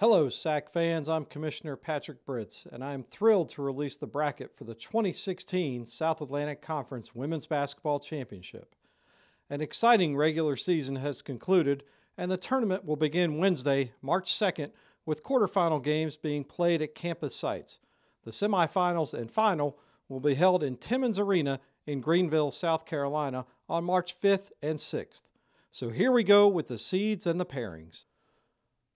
Hello, SAC fans. I'm Commissioner Patrick Britz, and I'm thrilled to release the bracket for the 2016 South Atlantic Conference Women's Basketball Championship. An exciting regular season has concluded, and the tournament will begin Wednesday, March 2nd, with quarterfinal games being played at campus sites. The semifinals and final will be held in Timmons Arena in Greenville, South Carolina on March 5th and 6th. So here we go with the seeds and the pairings.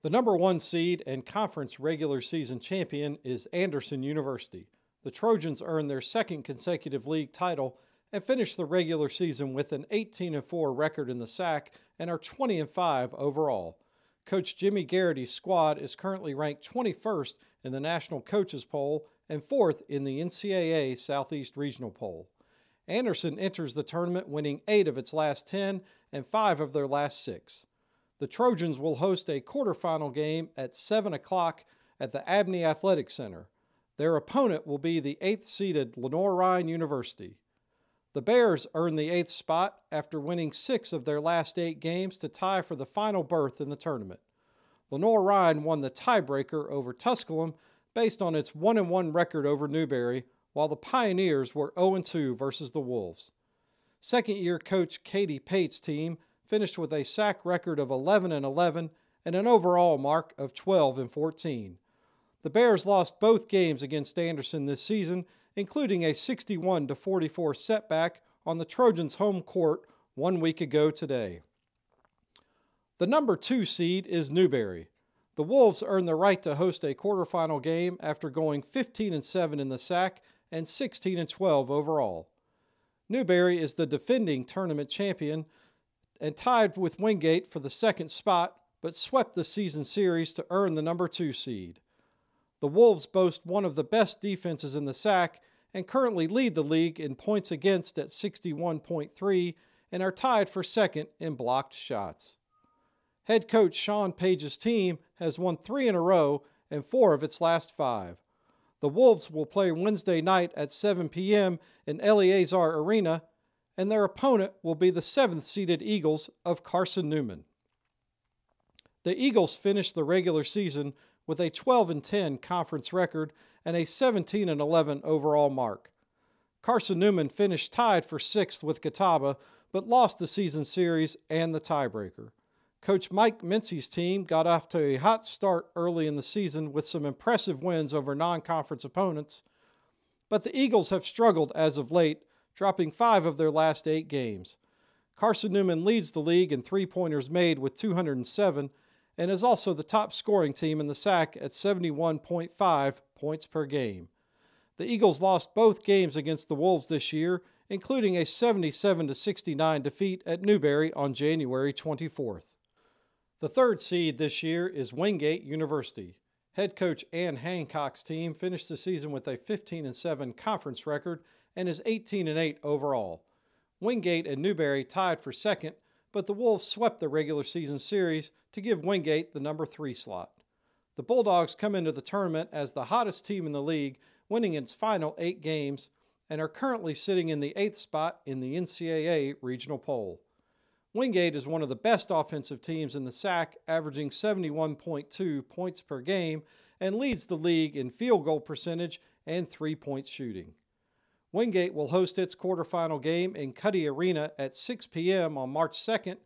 The number 1 seed and conference regular season champion is Anderson University. The Trojans earned their second consecutive league title and finished the regular season with an 18-4 record in the SAC and are 20-5 overall. Coach Jimmy Garrity's squad is currently ranked 21st in the National Coaches Poll and 4th in the NCAA Southeast Regional Poll. Anderson enters the tournament winning 8 of its last 10 and 5 of their last 6. The Trojans will host a quarterfinal game at 7 o'clock at the Abney Athletic Center. Their opponent will be the 8th-seeded LenoirRhyne University. The Bears earned the 8th spot after winning 6 of their last 8 games to tie for the final berth in the tournament. LenoirRhyne won the tiebreaker over Tusculum based on its 1-1 record over Newberry, while the Pioneers were 0-2 versus the Wolves. Second-year coach Katie Pate's team finished with a SAC record of 11-11 and an overall mark of 12-14. The Bears lost both games against Anderson this season, including a 61-44 setback on the Trojans' home court 1 week ago today. The number 2 seed is Newberry. The Wolves earned the right to host a quarterfinal game after going 15-7 in the SAC and 16-12 overall. Newberry is the defending tournament champion and tied with Wingate for the second spot, but swept the season series to earn the number 2 seed. The Wolves boast one of the best defenses in the SAC and currently lead the league in points against at 61.3 and are tied for second in blocked shots. Head coach Sean Page's team has won 3 in a row and 4 of its last 5. The Wolves will play Wednesday night at 7 p.m. in Eleazar Arena, and their opponent will be the 7th-seeded Eagles of Carson Newman. The Eagles finished the regular season with a 12-10 conference record and a 17-11 overall mark. Carson Newman finished tied for 6th with Catawba, but lost the season series and the tiebreaker. Coach Mike Mincy's team got off to a hot start early in the season with some impressive wins over non-conference opponents, but the Eagles have struggled as of late, dropping 5 of their last 8 games. Carson Newman leads the league in three-pointers made with 207 and is also the top scoring team in the SAC at 71.5 points per game. The Eagles lost both games against the Wolves this year, including a 77-69 defeat at Newberry on January 24th. The 3rd seed this year is Wingate University. Head coach Ann Hancock's team finished the season with a 15-7 conference record and is 18-8 overall. Wingate and Newberry tied for second, but the Wolves swept the regular season series to give Wingate the number 3 slot. The Bulldogs come into the tournament as the hottest team in the league, winning its final 8 games, and are currently sitting in the 8th spot in the NCAA regional poll. Wingate is one of the best offensive teams in the SAC, averaging 71.2 points per game, and leads the league in field goal percentage and 3-point shooting. Wingate will host its quarterfinal game in Cuddy Arena at 6 p.m. on March 2nd,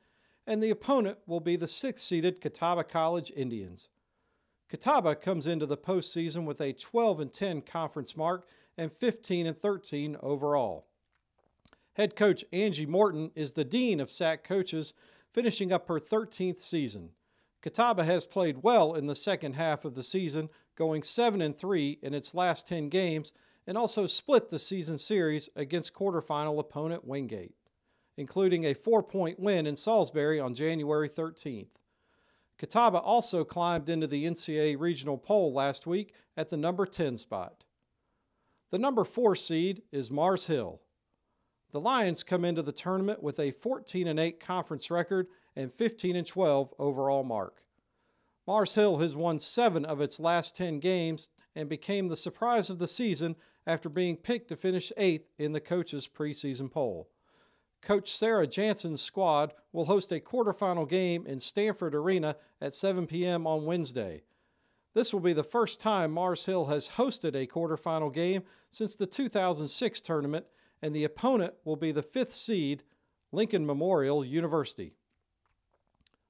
and the opponent will be the 6th-seeded Catawba College Indians. Catawba comes into the postseason with a 12-10 conference mark and 15-13 overall. Head coach Angie Morton is the dean of SAC coaches, finishing up her 13th season. Catawba has played well in the second half of the season, going 7-3 in its last 10 games, and also split the season series against quarterfinal opponent Wingate, including a 4-point win in Salisbury on January 13th. Catawba also climbed into the NCAA regional poll last week at the number 10 spot. The number 4 seed is Mars Hill. The Lions come into the tournament with a 14-8 conference record and 15-12 overall mark. Mars Hill has won 7 of its last 10 games and became the surprise of the season after being picked to finish 8th in the coaches' preseason poll. Coach Sarah Jansen's squad will host a quarterfinal game in Stanford Arena at 7 p.m. on Wednesday. This will be the first time Mars Hill has hosted a quarterfinal game since the 2006 tournament, and the opponent will be the 5th seed, Lincoln Memorial University.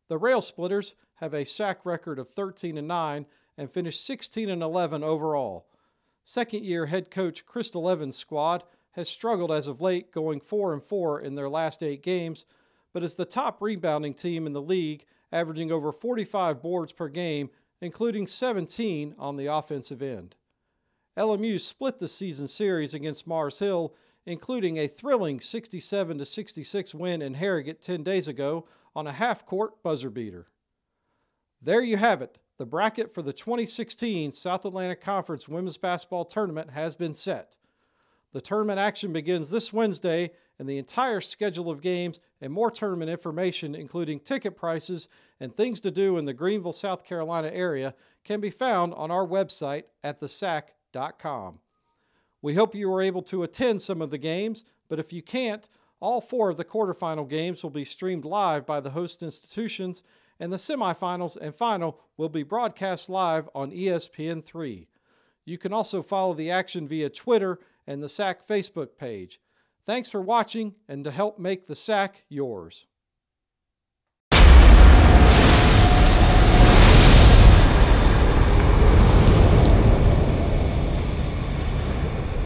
The Rail Splitters have a SAC record of 13-9 and finished 16-11 overall. Second-year head coach Crystal Evans' squad has struggled as of late, going 4-4 in their last 8 games, but is the top rebounding team in the league, averaging over 45 boards per game, including 17 on the offensive end. LMU split the season series against Mars Hill, including a thrilling 67-66 win in Harrogate 10 days ago on a half-court buzzer beater. There you have it. The bracket for the 2016 South Atlantic Conference Women's Basketball Tournament has been set. The tournament action begins this Wednesday, and the entire schedule of games and more tournament information, including ticket prices and things to do in the Greenville, South Carolina area, can be found on our website at thesac.com. We hope you were able to attend some of the games, but if you can't, all 4 of the quarterfinal games will be streamed live by the host institutions, and the semifinals and final will be broadcast live on ESPN3. You can also follow the action via Twitter and the SAC Facebook page. Thanks for watching, and to help make the SAC yours.